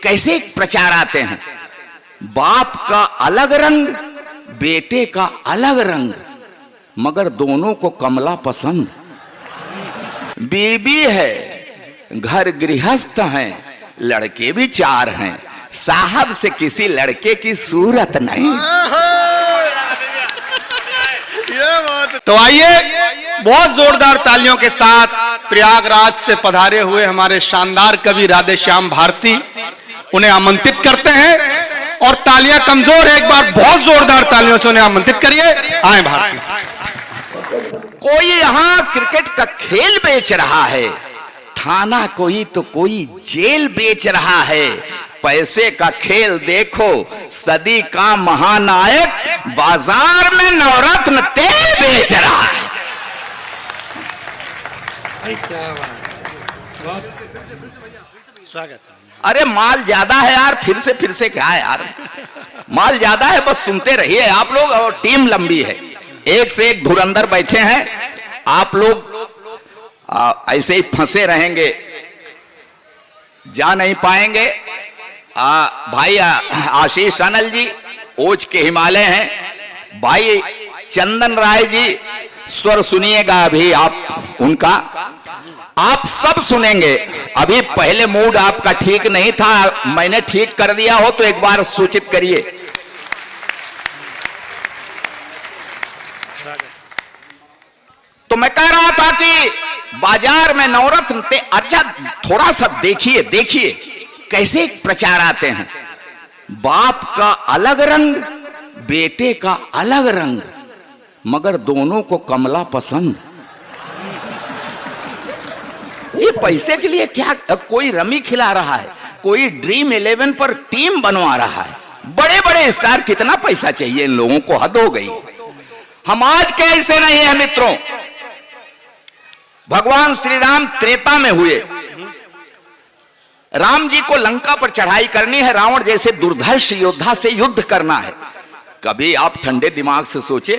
कैसे प्रचार आते हैं। बाप का अलग रंग, बेटे का अलग रंग, मगर दोनों को कमला पसंद। बीबी है, घर गृहस्थ हैं, लड़के भी 4 हैं, साहब से किसी लड़के की सूरत नहीं। तो आइए बहुत जोरदार तालियों के साथ प्रयागराज से पधारे हुए हमारे शानदार कवि राधेश्याम भारती, उन्हें आमंत्रित करते हैं। और तालियां कमजोर है, एक बार बहुत जोरदार तालियों से उन्हें आमंत्रित करिए। आए भारती। कोई यहाँ क्रिकेट का खेल बेच रहा है, थाना कोई तो कोई जेल बेच रहा है। पैसे का खेल देखो, सदी का महानायक बाजार में नवरत्न तेल बेच रहा है। क्या बात, बहुत स्वागत है। अरे माल ज्यादा है यार, फिर से क्या है यार, माल ज्यादा है, बस सुनते रहिए आप लोग। और टीम लंबी है, एक से एक धुरंधर बैठे हैं। आप लोग ऐसे ही फंसे रहेंगे, जा नहीं पाएंगे। भाई आशीष अनल जी ओज के हिमालय हैं। भाई चंदन राय जी स्वर सुनिएगा अभी आप उनका, आप सब सुनेंगे। अभी पहले मूड आपका ठीक नहीं था, मैंने ठीक कर दिया हो तो एक बार सूचित करिए। तो मैं कह रहा था कि बाजार में नवरत्न ते, अच्छा थोड़ा सा देखिए कैसे प्रचार आते हैं। बाप का अलग रंग, बेटे का अलग रंग, मगर दोनों को कमला पसंद। ये पैसे के लिए क्या, कोई रमी खिला रहा है, कोई ड्रीम 11 पर टीम बनवा रहा है। बड़े बड़े स्टार, कितना पैसा चाहिए इन लोगों को, हद हो गई। हम आज के ऐसे नहीं है मित्रों। भगवान श्री राम त्रेता में हुए, राम जी को लंका पर चढ़ाई करनी है, रावण जैसे दुर्धर्ष योद्धा से युद्ध करना है। कभी आप ठंडे दिमाग से सोचे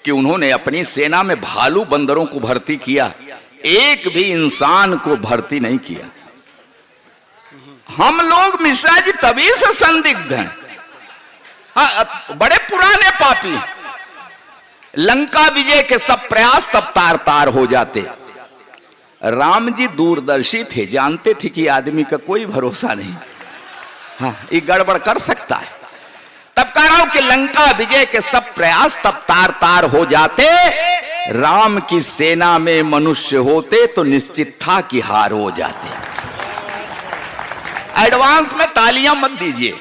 कि उन्होंने अपनी सेना में भालू बंदरों को भर्ती किया, एक भी इंसान को भर्ती नहीं किया। हम लोग मिश्रा जी तभी से संदिग्ध हैं। हाँ, बड़े पुराने पापी। लंका विजय के सब प्रयास तब तार तार हो जाते। राम जी दूरदर्शी थे, जानते थे कि आदमी का कोई भरोसा नहीं, हाँ ये गड़बड़ कर सकता है। तब कह रहा हूं कि लंका विजय के सब प्रयास तब तार तार हो जाते। राम की सेना में मनुष्य होते तो निश्चित था कि हार हो जाते। एडवांस में तालियां मत दीजिए,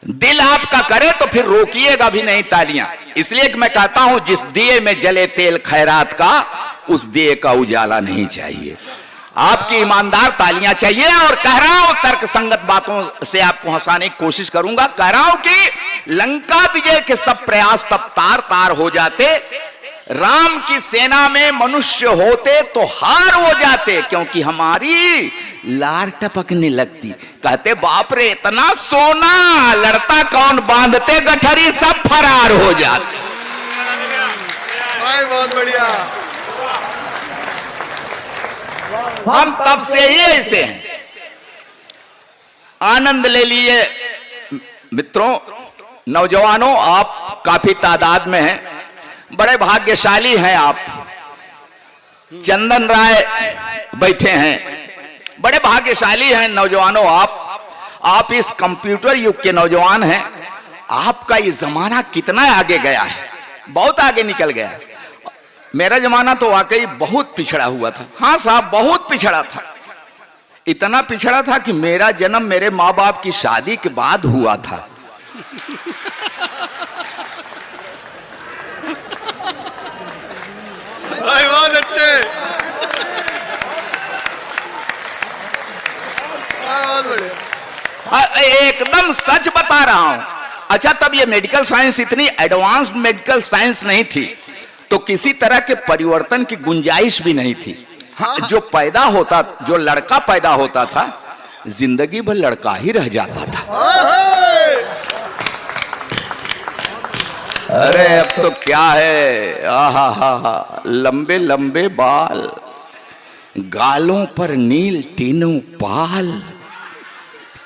दिल आपका करे तो फिर रोकिएगा भी नहीं तालियां। इसलिए कि मैं कहता हूं जिस दिए में जले तेल खैरात का, उस दिए का उजाला नहीं चाहिए। आपकी ईमानदार तालियां चाहिए। और कह रहा हूं तर्क संगत बातों से आपको हंसाने की कोशिश करूंगा। कह रहा हूं कि लंका विजय के सब प्रयास तब तार तार हो जाते। राम की सेना में मनुष्य होते तो हार हो जाते, क्योंकि हमारी लार टपकने लगती। कहते बाप रे इतना सोना, लड़ता कौन, बांधते गठरी सब फरार हो जाते। बहुत बढ़िया। हम तब से ही ऐसे हैं। आनंद ले लिए मित्रों, नौजवानों, आप काफी तादाद में हैं, बड़े भाग्यशाली हैं आप। चंदन राय बैठे हैं, बड़े भाग्यशाली हैं नौजवानों आप इस कंप्यूटर युग के नौजवान हैं। आपका ये जमाना कितना आगे गया है, बहुत आगे निकल गया है। मेरा जमाना तो वाकई बहुत पिछड़ा हुआ था। हाँ साहब, बहुत पिछड़ा था। इतना पिछड़ा था कि मेरा जन्म मेरे माँ बाप की शादी के बाद हुआ था। बहुत अच्छे, बहुत बढ़िया। एकदम सच बता रहा हूं। अच्छा, तब ये मेडिकल साइंस इतनी एडवांस्ड मेडिकल साइंस नहीं थी, तो किसी तरह के परिवर्तन की गुंजाइश भी नहीं थी। हाँ, जो लड़का पैदा होता था, जिंदगी भर लड़का ही रह जाता था। अरे अब तो क्या है, आहा, लंबे लंबे बाल, गालों पर नील तीनों पाल,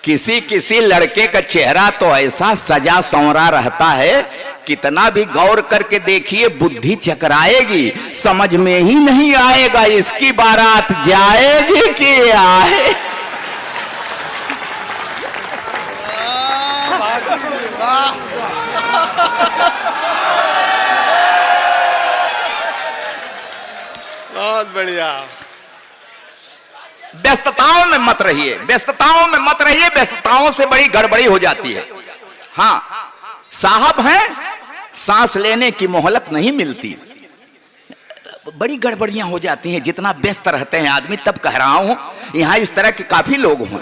किसी किसी लड़के का चेहरा तो ऐसा सजा संवरा रहता है, कितना भी गौर करके देखिए बुद्धि चकराएगी, समझ में ही नहीं आएगा इसकी बारात जाएगी कि आए। बहुत बढ़िया। व्यस्तताओं में मत रहिए, व्यस्तताओं में मत रहिए, व्यस्तताओं से बड़ी गड़बड़ी हो जाती है। हाँ, साहब हैं, सांस लेने की मोहलत नहीं मिलती, बड़ी गड़बड़ियां हो जाती हैं जितना व्यस्त रहते हैं आदमी। तब कह रहा हूं, यहां इस तरह के काफी लोग हों,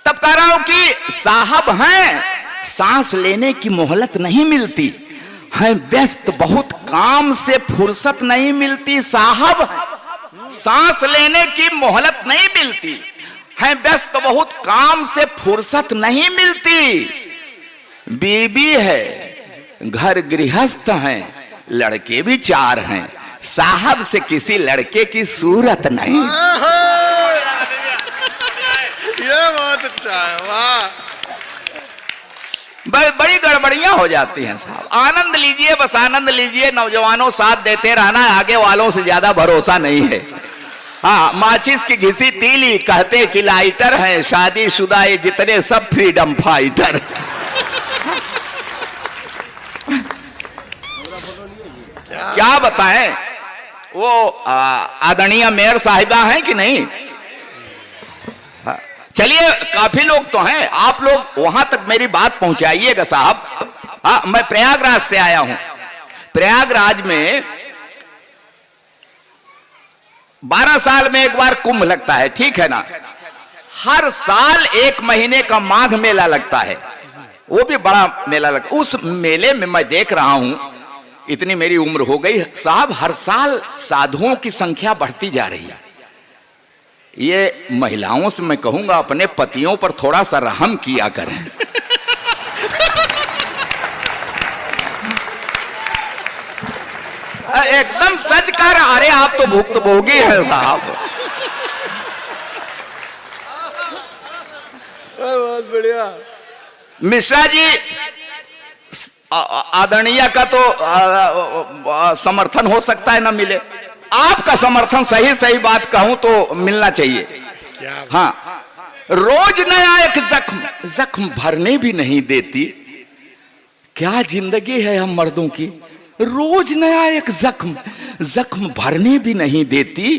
तब कह रहा हूं कि साहब हैं, सांस लेने की मोहलत नहीं मिलती, हैं व्यस्त बहुत, काम से फुर्सत नहीं मिलती। साहब, सांस लेने की मोहलत नहीं मिलती, हैं व्यस्त बहुत, काम से फुर्सत नहीं मिलती। बीबी है, घर गृहस्थ हैं, लड़के भी 4 हैं, साहब से किसी लड़के की सूरत नहीं। ये बहुत अच्छा है, वाह। बड़ी गड़बड़ियां हो जाती हैं साहब। आनंद लीजिए, बस आनंद लीजिए, नौजवानों साथ देते रहना है, आगे वालों से ज्यादा भरोसा नहीं है। हाँ, माचिस की घिसी तीली कहते कि लाइटर हैं, शादीशुदा ये जितने सब फ्रीडम फाइटर। क्या बताएं, वो आदरणीय मेयर साहिबा हैं कि नहीं? चलिए, काफी लोग तो हैं, आप लोग वहां तक मेरी बात पहुंचाइएगा साहब। हाँ, मैं प्रयागराज से आया हूं। प्रयागराज में 12 साल में एक बार कुंभ लगता है, ठीक है ना? हर साल 1 महीने का माघ मेला लगता है, वो भी बड़ा मेला लगता है। उस मेले में मैं देख रहा हूं, इतनी मेरी उम्र हो गई साहब, हर साल साधुओं की संख्या बढ़ती जा रही है। ये महिलाओं से मैं कहूंगा अपने पतियों पर थोड़ा सा रहम किया करें। एकदम सच कह रहा, अरे आप तो भुक्तभोगी हैं साहब। बहुत बढ़िया। मिश्रा जी, आदरणीय का तो समर्थन हो सकता है ना मिले, आपका समर्थन सही सही बात कहूं तो मिलना चाहिए। हाँ, रोज नया एक जख्म भरने भी नहीं देती। क्या जिंदगी है हम मर्दों की, रोज नया एक जख्म भरने भी नहीं देती,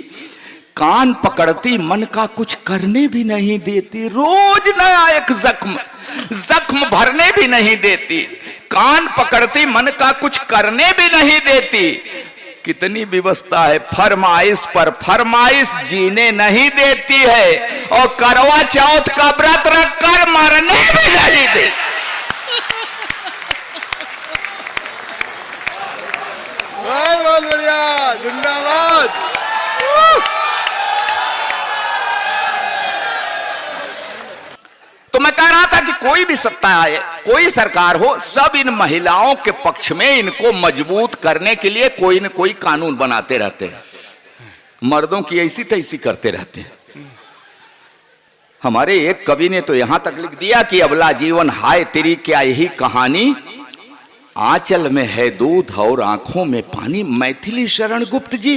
कान पकड़ती मन का कुछ करने भी नहीं देती। रोज नया एक जख्म भरने भी नहीं देती, कान पकड़ती मन का कुछ करने भी नहीं देती। कितनी व्यवस्था है, फरमाइश पर फरमाइश जीने नहीं देती है, और करवा चौथ का व्रत रख कर मरने भी नहीं देती। बहुत बढ़िया, जिंदाबाद। तो मैं कह रहा था कि कोई भी सत्ता आए, कोई सरकार हो, सब इन महिलाओं के पक्ष में इनको मजबूत करने के लिए कोई न कोई कानून बनाते रहते हैं, मर्दों की ऐसी तैसी करते रहते हैं। हमारे एक कवि ने तो यहां तक लिख दिया कि अबला जीवन हाय तेरी क्या यही कहानी, आंचल में है दूध और आंखों में पानी। मैथिली शरण गुप्त जी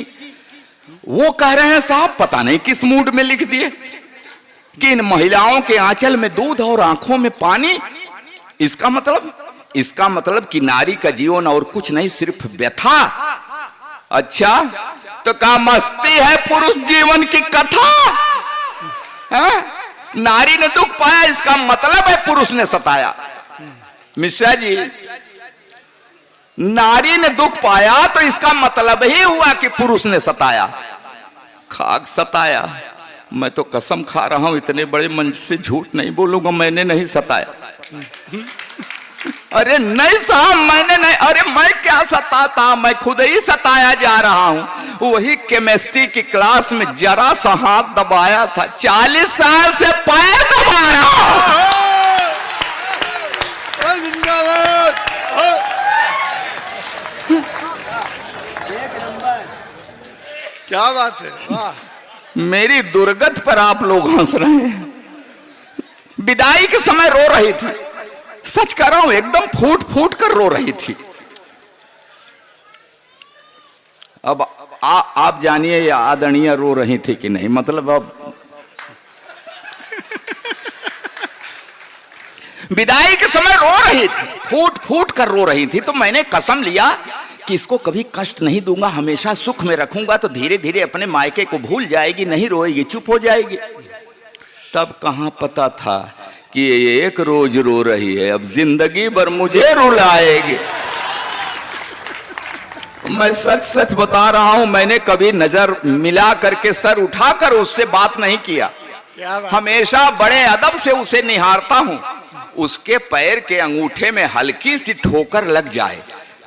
वो कह रहे हैं साहब, पता नहीं किस मूड में लिख दिए कि इन महिलाओं के आंचल में दूध और आंखों में पानी। इसका मतलब कि नारी का जीवन और कुछ नहीं, सिर्फ व्यथा। अच्छा, तो क्या मस्ती है पुरुष जीवन की कथा है? नारी ने दुख पाया, इसका मतलब है पुरुष ने सताया। मिश्रा जी, नारी ने दुख पाया तो इसका मतलब ही हुआ कि पुरुष ने सताया। खाक सताया, मैं तो कसम खा रहा हूं, इतने बड़े मंच से झूठ नहीं बोलूंगा, मैंने नहीं सताया। अरे नहीं साहब, मैंने नहीं, अरे मैं क्या सताता, मैं खुद ही सताया जा रहा हूं। वही केमिस्ट्री की क्लास में जरा सा हाथ दबाया था, 40 साल से पैर दबा रहा हूं। जिंदाबाद। क्या बात है, वाह। मेरी दुर्गत पर आप लोग हंस रहे हैं। विदाई के समय रो रही थी, सच कह रहा हूं, एकदम फूट फूट कर रो रही थी। अब आप जानिए ये आदरणीय रो रही थी कि नहीं, मतलब अब विदाई के समय रो रही थी, फूट फूट कर रो रही थी। तो मैंने कसम लिया कि इसको कभी कष्ट नहीं दूंगा, हमेशा सुख में रखूंगा, तो धीरे धीरे अपने मायके को भूल जाएगी, नहीं रोएगी, चुप हो जाएगी। तब कहां पता था कि ये एक रोज रो रही है, अब जिंदगी भर मुझे रुलाएगी। मैं सच सच बता रहा हूं, मैंने कभी नजर मिला करके सर उठाकर उससे बात नहीं किया, हमेशा बड़े अदब से उसे निहारता हूं। उसके पैर के अंगूठे में हल्की सी ठोकर लग जाए,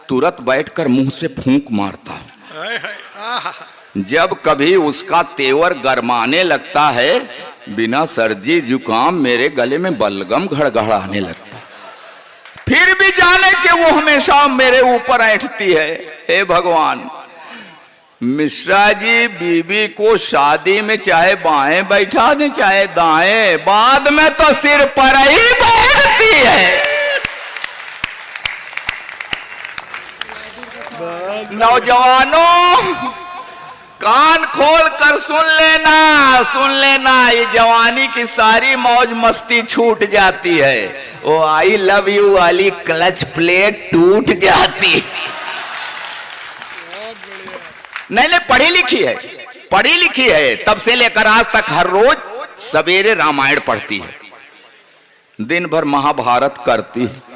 तुरंत बैठकर मुंह से फूंक मारता हूं। जब कभी उसका तेवर गरमाने लगता है, बिना सर्दी जुकाम मेरे गले में बलगम घड़घड़ाने लगता, फिर भी जाने के वो हमेशा मेरे ऊपर ऐंठती है। हे भगवान, मिश्रा जी बीबी को शादी में चाहे बाएं बैठा दे चाहे दाएं, बाद में तो सिर पर ही बैठती है। नौजवानों, कान खोल कर सुन लेना, ये जवानी की सारी मौज मस्ती छूट जाती है, वो आई लव यू वाली क्लच प्लेट टूट जाती। नहीं, पढ़ी लिखी है, तब से लेकर आज तक हर रोज सवेरे रामायण पढ़ती है, दिन भर महाभारत करती है।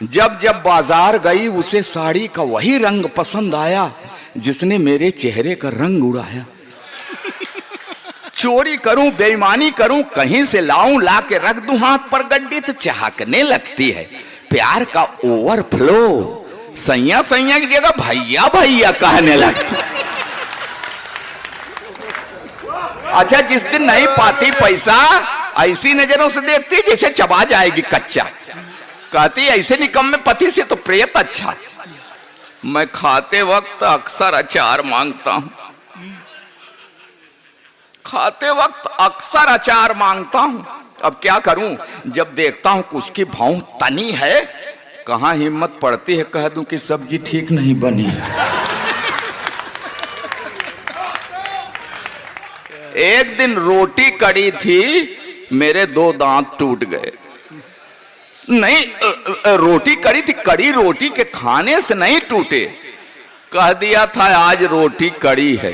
जब जब बाजार गई उसे साड़ी का वही रंग पसंद आया जिसने मेरे चेहरे का रंग उड़ाया। चोरी करूं, बेईमानी करूं, कहीं से लाऊं, ला के रख दूं हाथ पर गड्डी, तो चाहकने लगती है। प्यार का ओवरफ्लो, सैया सैया की जगह भैया भैया कहने लगती। अच्छा, जिस दिन नहीं पाती पैसा, ऐसी नजरों से देखती जैसे चबा जाएगी कच्चा। कहती ऐसे निकम्मे पति से तो प्रेत अच्छा। मैं खाते वक्त अक्सर अचार मांगता हूं, अब क्या करूं, जब देखता हूं कि उसकी भौं तनी है, कहां हिम्मत पड़ती है कह दूं कि सब्जी ठीक नहीं बनी। एक दिन रोटी कड़ी थी, मेरे 2 दांत टूट गए। नहीं, रोटी कड़ी थी, कड़ी रोटी के खाने से नहीं टूटे, कह दिया था आज रोटी कड़ी है।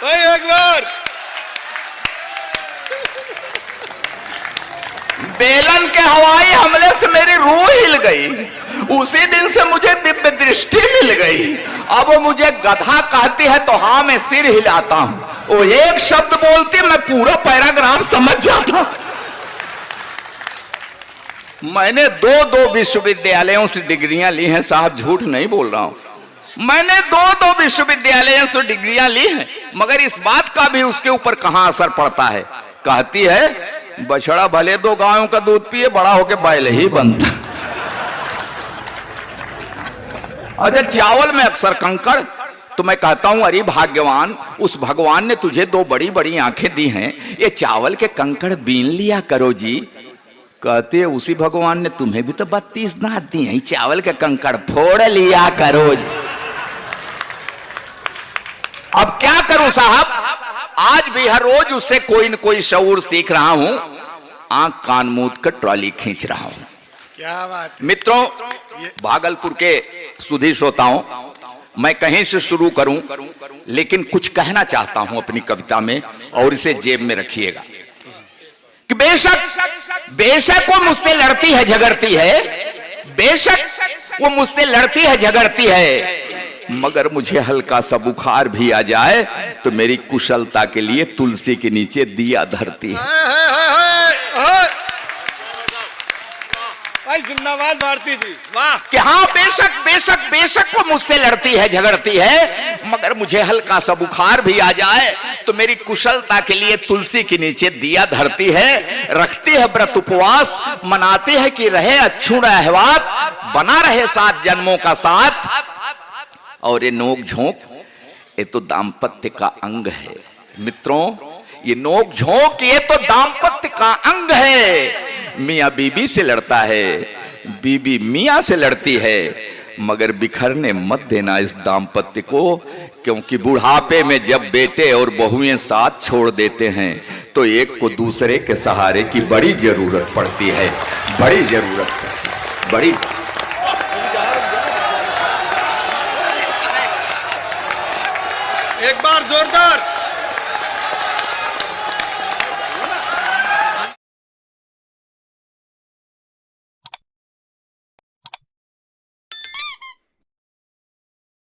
एक बार बेलन के हवाई हमले से मेरी रूह हिल गई, उसी दिन से मुझे दिव्य दृष्टि मिल गई। अब वो मुझे गधा कहती है तो हाँ मैं सिर हिलाता हूं, वो एक शब्द बोलती मैं पूरा पैराग्राफ समझ जाता। मैंने 2 विश्वविद्यालयों से डिग्रियां ली हैं साहब, झूठ नहीं बोल रहा हूं। मैंने 2 विश्वविद्यालयों से डिग्रियां ली हैं, मगर इस बात का भी उसके ऊपर कहां असर पड़ता है। कहती है बछड़ा भले 2 गायों का दूध पिए, बड़ा होके बैल ही बनता। अच्छा, चावल में अक्सर कंकड़, तो मैं कहता हूं अरे भाग्यवान, उस भगवान ने तुझे 2 बड़ी बड़ी आंखें दी हैं, ये चावल के कंकड़ बीन लिया करो जी। कहते हैं उसी भगवान ने तुम्हें भी तो 32 दांत दी हैं, चावल के कंकड़ फोड़ लिया करो। अब क्या करूं साहब, आज भी हर रोज उससे कोई न कोई शऊर सीख रहा हूं, आंख कान मूंद कर ट्रॉली खींच रहा हूं। क्या बात। मित्रों, भागलपुर के सुधी श्रोताओं, मैं कहीं से शुरू करूं, लेकिन कुछ कहना चाहता हूं अपनी कविता में, और इसे जेब में रखिएगा कि बेशक वो मुझसे लड़ती है झगड़ती है, बेशक वो मुझसे लड़ती है झगड़ती है, मगर मुझे हल्का सा बुखार भी आ जाए तो मेरी कुशलता के लिए तुलसी के नीचे दिया धरती है। जिंदाबाद भारती जी, वाह। कि हाँ, बेशक वो मुझसे लड़ती है झगड़ती है, मगर मुझे हल्का सा बुखार भी आ जाए तो मेरी कुशलता के लिए तुलसी के नीचे दिया धरती है, रखती है व्रत उपवास, मनाती है कि रहे अछूत अहवात, बना रहे 7 जन्मों का साथ। और ये नोक झोंक ये तो दाम्पत्य का अंग है मित्रों, ये नोक झोंक ये तो दाम्पत्य का अंग है। मियाँ बीबी से लड़ता है, बीबी मियाँ से लड़ती है, मगर बिखरने मत देना इस दाम्पत्य को, क्योंकि बुढ़ापे में जब बेटे और बहुएं साथ छोड़ देते हैं तो एक को दूसरे के सहारे की बड़ी जरूरत पड़ती है, बड़ी जरूरत है, बड़ी। एक बार जोरदार